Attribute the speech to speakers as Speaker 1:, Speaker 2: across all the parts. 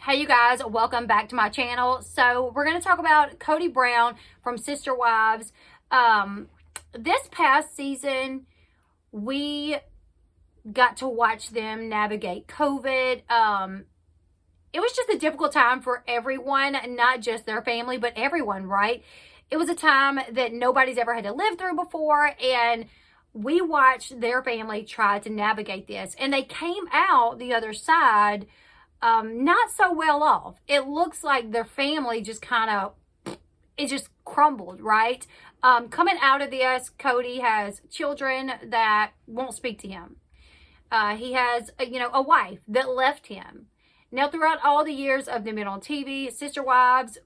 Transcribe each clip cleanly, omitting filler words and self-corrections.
Speaker 1: Hey you guys, welcome back to my channel. So we're going to talk about Kody Brown from Sister Wives. This past season, we got to watch them navigate COVID. It was just a difficult time for everyone, not just their family, but everyone, right? It was a time that nobody's ever had to live through before, and we watched their family try to navigate this, and they came out the other side not so well off. It looks like their family just it just crumbled, right? Coming out of this, Kody has children that won't speak to him. He has, a wife that left him. Now, throughout all the years of them being on TV, Sister Wives,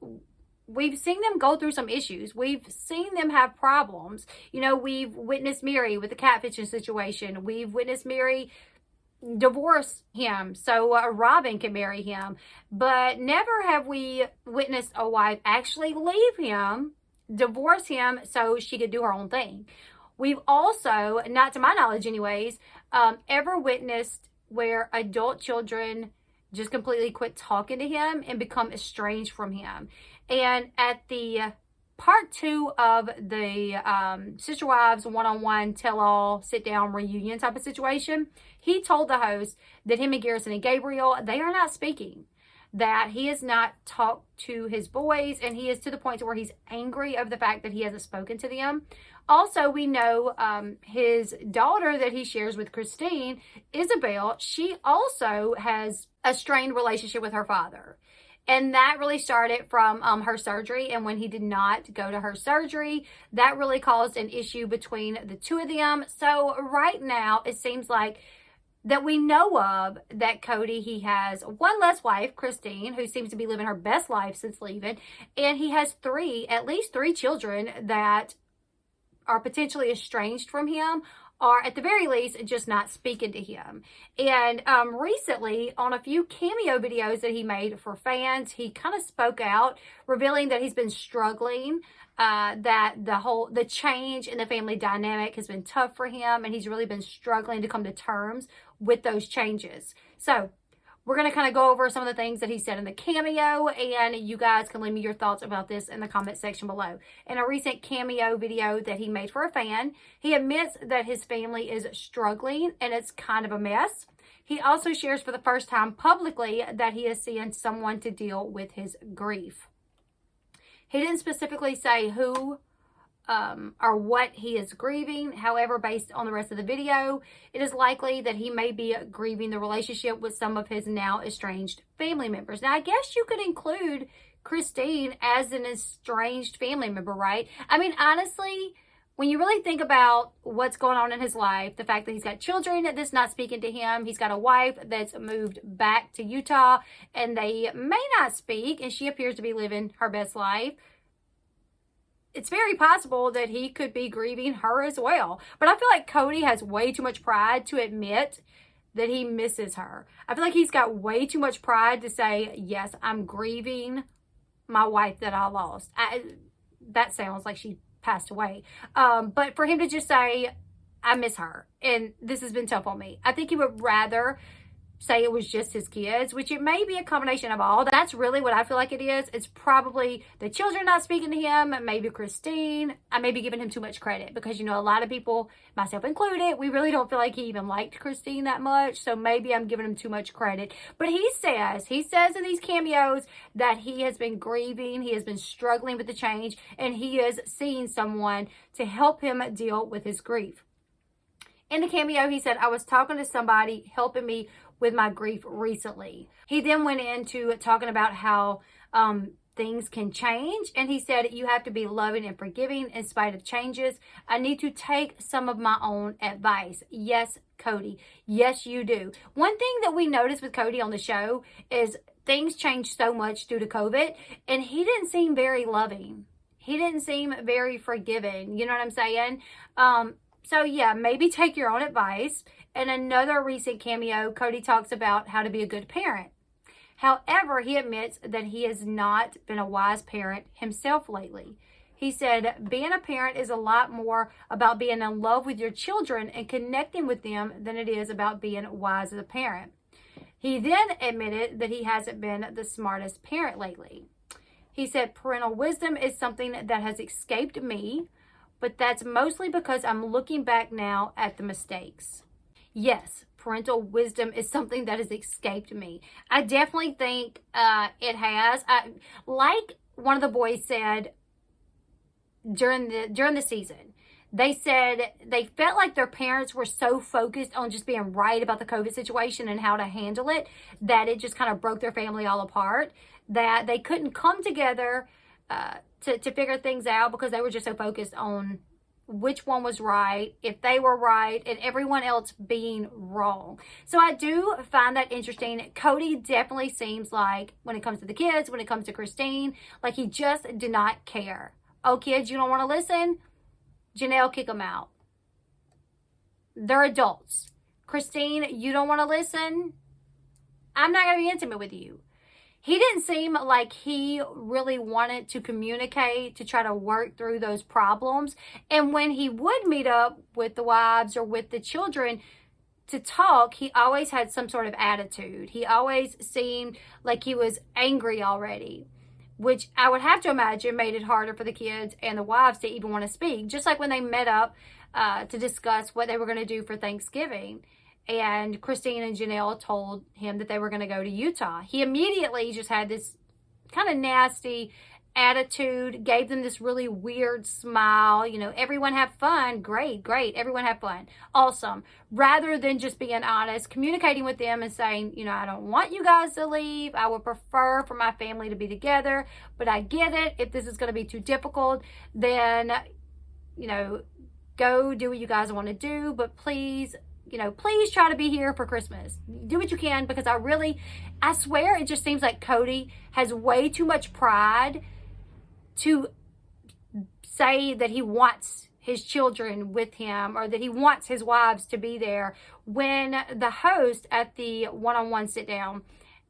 Speaker 1: we've seen them go through some issues. We've seen them have problems. We've witnessed Mary with the catfishing situation. We've witnessed Mary divorce him so Robin can marry him, but never have we witnessed a wife actually leave him, divorce him so she could do her own thing. We've also, not to my knowledge anyways, ever witnessed where adult children just completely quit talking to him and become estranged from him. And at the part 2 of the Sister Wives one-on-one tell-all sit-down reunion type of situation, he told the host that him and Garrison and Gabriel, they are not speaking, that he has not talked to his boys, and he is to the point to where he's angry of the fact that he hasn't spoken to them. Also, we know his daughter that he shares with Christine, Isabel, she also has a strained relationship with her father. And that really started from her surgery. And when he did not go to her surgery, that really caused an issue between the two of them. So right now, it seems like that we know of that Kody, he has one less wife, Christine, who seems to be living her best life since leaving. And he has at least three children that are potentially estranged from him, or at the very least, just not speaking to him. And recently, on a few cameo videos that he made for fans, he kind of spoke out, revealing that he's been struggling, that the change in the family dynamic has been tough for him, and he's really been struggling to come to terms with those changes. So we're going to kind of go over some of the things that he said in the cameo, and you guys can leave me your thoughts about this in the comment section below. In a recent cameo video that he made for a fan, he admits that his family is struggling and it's kind of a mess. He also shares for the first time publicly that he is seeing someone to deal with his grief. He didn't specifically say who or what he is grieving. However, based on the rest of the video, it is likely that he may be grieving the relationship with some of his now estranged family members. Now, I guess you could include Christine as an estranged family member, right? I mean, honestly, when you really think about what's going on in his life, the fact that he's got children that's not speaking to him, he's got a wife that's moved back to Utah, and they may not speak, and she appears to be living her best life, it's very possible that he could be grieving her as well. But I feel like Kody has way too much pride to admit that he misses her. I feel like he's got way too much pride to say, yes, I'm grieving my wife that I lost. That sounds like she passed away. But for him to just say, I miss her, and this has been tough on me, I think he would rather say it was just his kids, which it may be a combination of all. That's really what I feel like it is. It's probably the children not speaking to him, maybe Christine. I may be giving him too much credit because, a lot of people, myself included, we really don't feel like he even liked Christine that much. So maybe I'm giving him too much credit. But he says in these cameos that he has been grieving, he has been struggling with the change, and he is seeing someone to help him deal with his grief. In the cameo, he said, I was talking to somebody helping me with my grief recently. He then went into talking about how things can change. And he said, you have to be loving and forgiving in spite of changes. I need to take some of my own advice. Yes, Kody. Yes, you do. One thing that we noticed with Kody on the show is things changed so much due to COVID. And he didn't seem very loving. He didn't seem very forgiving. You know what I'm saying? So yeah, maybe take your own advice. In another recent cameo, Kody talks about how to be a good parent. However, he admits that he has not been a wise parent himself lately. He said, being a parent is a lot more about being in love with your children and connecting with them than it is about being wise as a parent. He then admitted that he hasn't been the smartest parent lately. He said, parental wisdom is something that has escaped me, but that's mostly because I'm looking back now at the mistakes. Yes, parental wisdom is something that has escaped me. I definitely think it has. Like one of the boys said during the season, they said they felt like their parents were so focused on just being right about the COVID situation and how to handle it that it just kind of broke their family all apart, that they couldn't come together to figure things out because they were just so focused on which one was right, if they were right, and everyone else being wrong. So I do find that interesting. Kody definitely seems like, when it comes to the kids, when it comes to Christine, like he just did not care. Oh, kids, you don't want to listen? Janelle, kick them out. They're adults. Christine, you don't want to listen? I'm not going to be intimate with you. He didn't seem like he really wanted to communicate, to try to work through those problems. And when he would meet up with the wives or with the children to talk, he always had some sort of attitude. He always seemed like he was angry already, which I would have to imagine made it harder for the kids and the wives to even want to speak. Just like when they met up to discuss what they were going to do for Thanksgiving. And Christine and Janelle told him that they were going to go to Utah. He immediately just had this kind of nasty attitude, gave them this really weird smile. You know, everyone have fun. Great, great. Everyone have fun. Awesome. Rather than just being honest, communicating with them and saying, you know, I don't want you guys to leave. I would prefer for my family to be together, but I get it. If this is going to be too difficult, then, you know, go do what you guys want to do, but please, you know, please try to be here for Christmas. Do what you can, because I swear it just seems like Kody has way too much pride to say that he wants his children with him or that he wants his wives to be there. When the host at the one-on-one sit down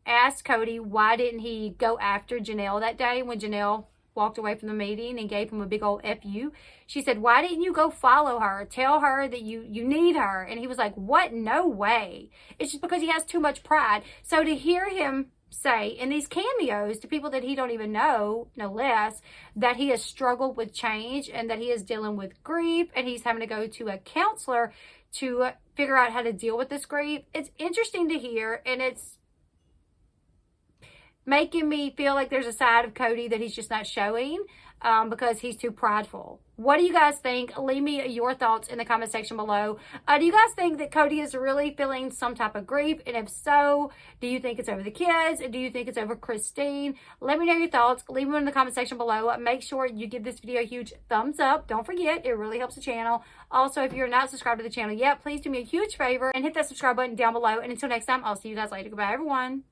Speaker 1: asked Kody why didn't he go after Janelle that day when Janelle walked away from the meeting and gave him a big old F.U. She said, why didn't you go follow her? Tell her that you need her. And he was like, what? No way. It's just because he has too much pride. So to hear him say in these cameos to people that he don't even know, no less, that he has struggled with change and that he is dealing with grief and he's having to go to a counselor to figure out how to deal with this grief. It's interesting to hear, and it's making me feel like there's a side of Kody that he's just not showing because he's too prideful. What do you guys think? Leave me your thoughts in the comment section below. Do you guys think that Kody is really feeling some type of grief? And if so, do you think it's over the kids? Do you think it's over Christine? Let me know your thoughts. Leave them in the comment section below. Make sure you give this video a huge thumbs up. Don't forget, it really helps the channel. Also, if you're not subscribed to the channel yet, please do me a huge favor and hit that subscribe button down below. And until next time, I'll see you guys later. Goodbye, everyone.